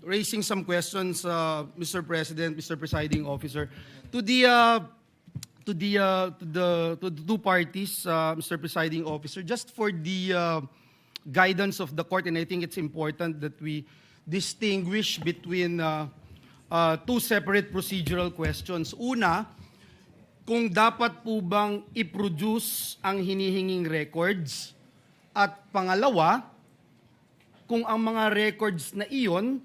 raising some questions, Mr. President, Mr. Presiding Officer, to the two parties, Mr. Presiding Officer, just for the guidance of the court, and I think it's important that we distinguish between two separate procedural questions. Una, kung dapat po bang i-produce ang hinihinging records, at pangalawa, kung ang mga records na iyon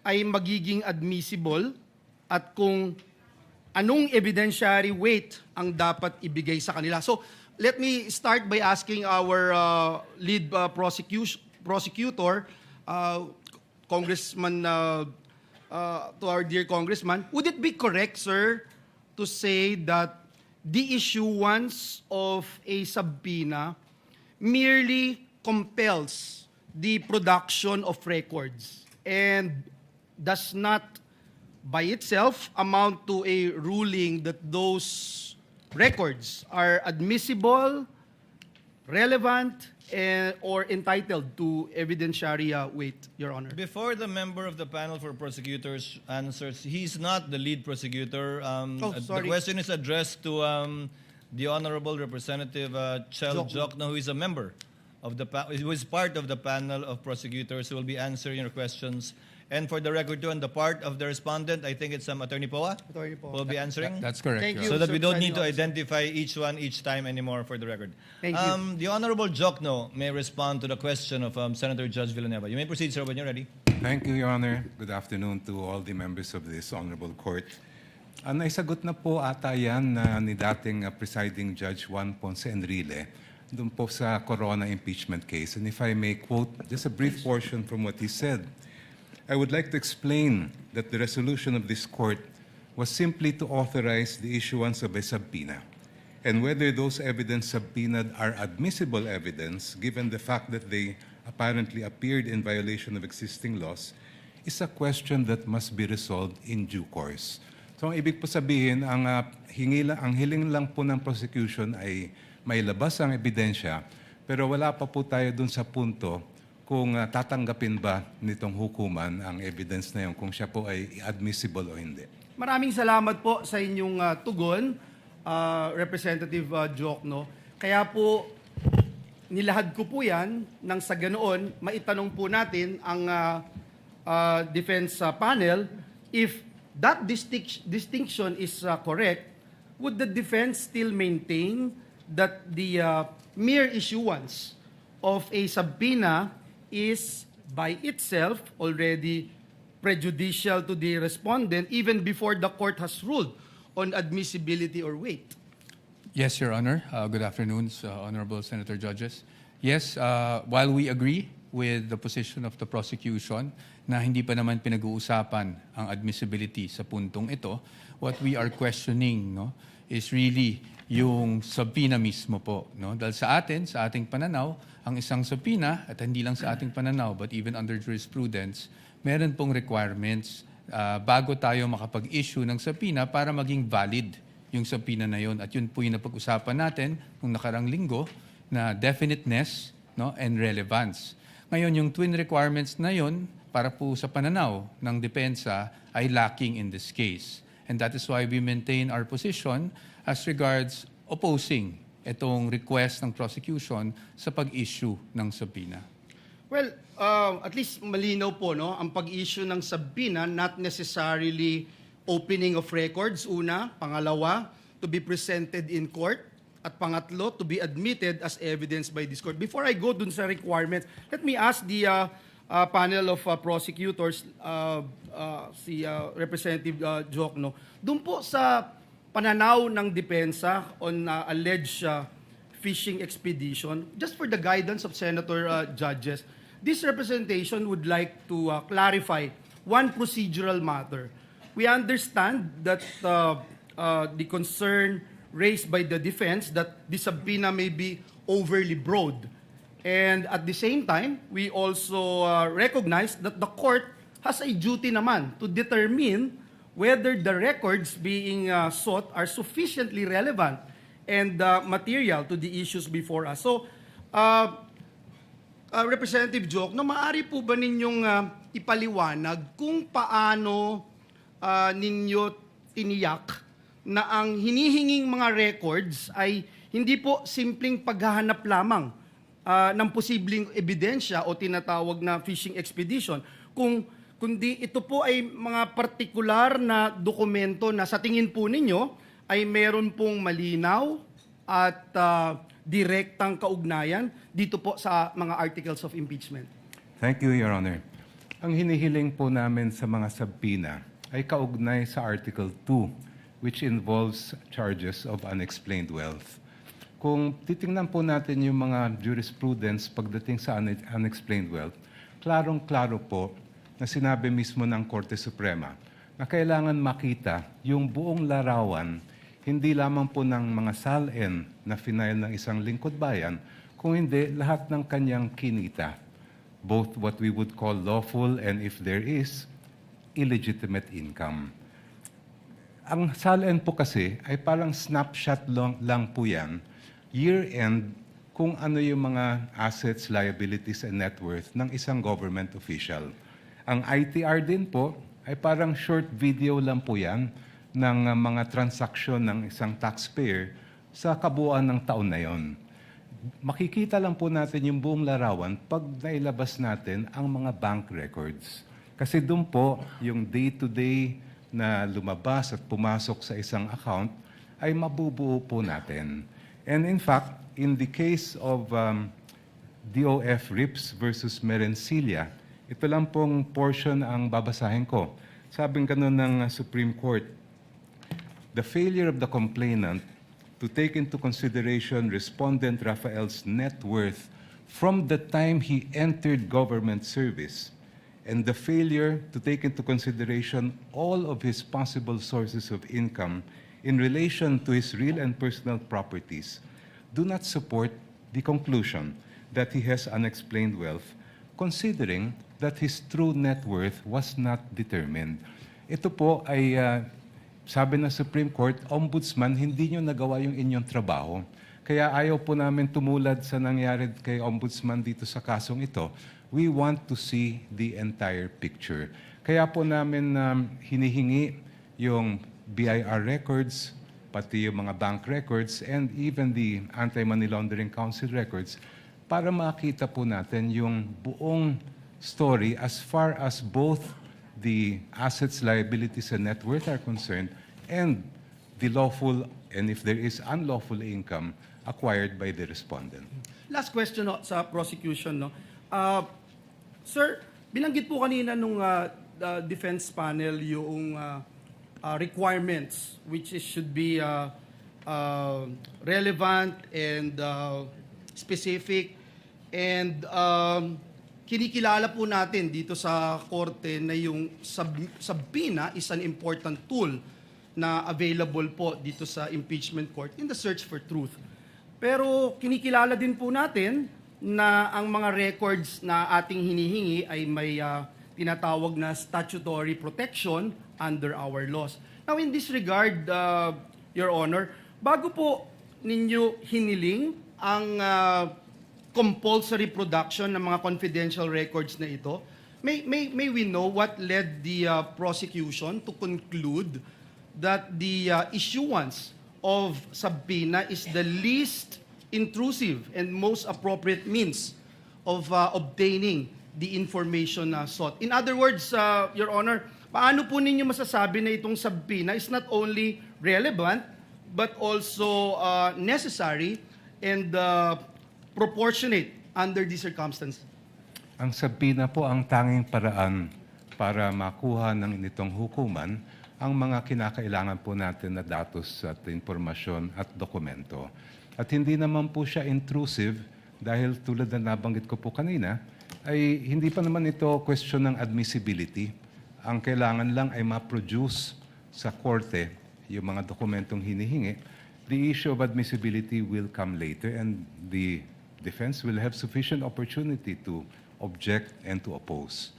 ay magiging admissible at kung anong evidentiary weight ang dapat ibigay sa kanila. So, let me start by asking our lead prosecutor, Congressman, to our dear Congressman, would it be correct, sir, to say that the issuance of a subpoena merely compels the production of records and does not by itself amount to a ruling that those records are admissible, relevant, or entitled to evidentiary weight, Your Honor? Before the member of the panel for prosecutors answers, he's not the lead prosecutor. The question is addressed to the Honorable Representative Chel Jokno, who is a member of the who is part of the panel of prosecutors who will be answering your questions. And for the record too, on the part of the respondent, I think it's Attorney Poa who will be answering. That's correct. Thank you, So that we don't Presiding need to Officer. identify each one each time anymore for the record. Thank you. The Honorable Jokno may respond to the question of Senator Judge Villanueva. You may proceed, sir, when you're ready. Thank you, Your Honor. Good afternoon to all the members of this honorable court. Naisagot na po ata yan ni dating Presiding Judge Juan Ponce Enrile doon po sa Corona impeachment case. And if I may quote just a brief portion from what he said, I would like to explain that the resolution of this court was simply to authorize the issuance of a subpoena. And whether those evidence subpoenaed are admissible evidence, given the fact that they apparently appeared in violation of existing laws, is a question that must be resolved in due course. So ang ibig po sabihin, ang hiling lang po ng prosecution ay may labas ang ebidensya, pero wala pa po tayo dun sa punto kung tatanggapin ba nitong hukuman ang evidence na yun, kung siya po ay admissible o hindi. Maraming salamat po sa inyong tugon, Representative Jokno. Kaya po, nilahad ko po yan nang sa ganoon, maitanong po natin ang defense panel, if that distinction is correct, would the defense still maintain that the mere issuance of a subpoena is by itself already prejudicial to the respondent even before the court has ruled on admissibility or weight? Yes, Your Honor. Good afternoon, Honorable Senator Judges. Yes, while we agree with the position of the prosecution na hindi pa naman pinag-uusapan ang admissibility sa puntong ito, what we are questioning is really yung subpoena mismo po. Dahil sa ating pananaw, ang isang subpoena, at hindi lang sa ating pananaw, but even under jurisprudence, meron pong requirements bago tayo makapag-issue ng subpoena para maging valid yung subpoena na yun. At yun po yung napag-usapan natin nung nakarang linggo na definiteness and relevance. Ngayon, yung twin requirements na yun, para po sa pananaw ng depensa, ay lacking in this case. And that is why we maintain our position as regards opposing itong request ng prosecution sa pag-issue ng subpoena. Well, at least malinaw po, ang pag-issue ng subpoena, not necessarily opening of records, una. Pangalawa, to be presented in court. At pangatlo, to be admitted as evidence by this court. Before I go dun sa requirements, let me ask the panel of prosecutors, si Representative Jokno, dun po sa pananaw ng depensa on alleged fishing expedition, just for the guidance of Senator Judges, this representation would like to clarify one procedural matter. We understand that the concern raised by the defense that the subpoena may be overly broad. And at the same time, we also recognize that the court has a duty naman to determine whether the records being sought are sufficiently relevant and material to the issues before us. So, Representative Joke, no, maaari po ba ninyong ipaliwanag kung paano ninyo tiniyak na ang hinihinging mga records ay hindi po simpleng paghahanap lamang ng posibleng ebidensya o tinatawag na fishing expedition, kundi ito po ay mga partikular na dokumento na sa tingin po ninyo ay meron pong malinaw at direktang kaugnayan dito po sa mga articles of impeachment. Thank you, Your Honor. Ang hinihiling po namin sa mga subpoena ay kaugnay sa Article 2, which involves charges of unexplained wealth. Kung titingnan po natin yung mga jurisprudence pagdating sa unexplained wealth, klarong-klaro po na sinabi mismo ng Korte Suprema na kailangan makita yung buong larawan, hindi lamang po ng mga SALN na final ng isang lingkod bayan, kung hindi lahat ng kanyang kinita, both what we would call lawful and if there is, illegitimate income. Ang SALN po kasi ay parang snapshot lang po yan, year-end, kung ano yung mga assets, liabilities, and net worth ng isang government official. Ang ITR din po ay parang short video lang po yan ng mga transaksyon ng isang taxpayer sa kabuuan ng taon na yon. Makikita lang po natin yung buong larawan pag nailabas natin ang mga bank records. Kasi doon po, yung day-to-day na lumabas at pumasok sa isang account ay mabubuo po natin. And in fact, in the case of DOF Rips versus Merencilia, ito lang pong portion ang babasahin ko. Sabing ganun ng Supreme Court, the failure of the complainant to take into consideration Respondent Rafael's net worth from the time he entered government service and the failure to take into consideration all of his possible sources of income in relation to his real and personal properties do not support the conclusion that he has unexplained wealth, considering that his true net worth was not determined. Ito po ay sabi ng Supreme Court, Ombudsman, hindi nyo nagawa yung inyong trabaho. Kaya ayaw po namin tumulad sa nangyari kay Ombudsman dito sa kasong ito. We want to see the entire picture. Kaya po namin hinihingi yung BIR records, pati yung mga bank records, and even the Anti-Money Laundering Council records para makita po natin yung buong story as far as both the assets, liabilities, and net worth are concerned, and the lawful, and if there is unlawful income acquired by the respondent. Last question no, sa prosecution. No? Sir, binanggit po kanina nung defense panel yung requirements which should be relevant and specific, and kinikilala po natin dito sa korte na yung subpoena is an important tool na available po dito sa impeachment court in the search for truth. Pero kinikilala din po natin na ang mga records na ating hinihingi ay may tinatawag na statutory protection under our laws. Now in this regard, Your Honor, bago po ninyo hiniling ang compulsory production ng mga confidential records na ito, may we know what led the prosecution to conclude that the issuance of subpoena is the least intrusive and most appropriate means of obtaining the information sought? In other words, Your Honor, paano po ninyo masasabi na itong subpoena is not only relevant but also necessary and proportionate under these circumstances? Ang subpoena po ang tanging paraan para makuha ng nitong hukuman ang mga kinakailangan po natin na datos at impormasyon at dokumento. At hindi naman po siya intrusive dahil tulad na nabanggit ko po kanina, ay hindi pa naman ito question ng admissibility. Ang kailangan lang ay ma-produce sa korte yung mga dokumentong hinihingi. The issue of admissibility will come later, and the defense will have sufficient opportunity to object and to oppose.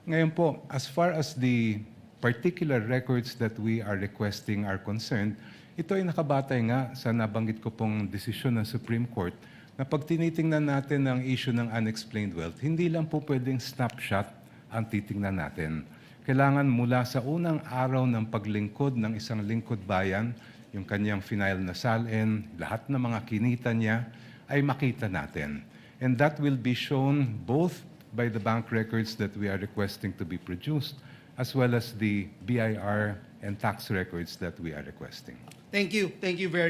Ngayon po, as far as the particular records that we are requesting are concerned, ito ay nakabatay nga sa nabanggit ko pong desisyon ng Supreme Court na pag tinitingnan natin ang issue ng unexplained wealth, hindi lang po pwedeng snapshot ang titingnan natin. Kailangan mula sa unang araw ng paglingkod ng isang lingkod bayan, yung kanyang final na salin, lahat ng mga kinita niya, ay makita natin. And that will be shown both by the bank records that we are requesting to be produced, as well as the BIR and tax records that we are requesting. Thank you. Thank you very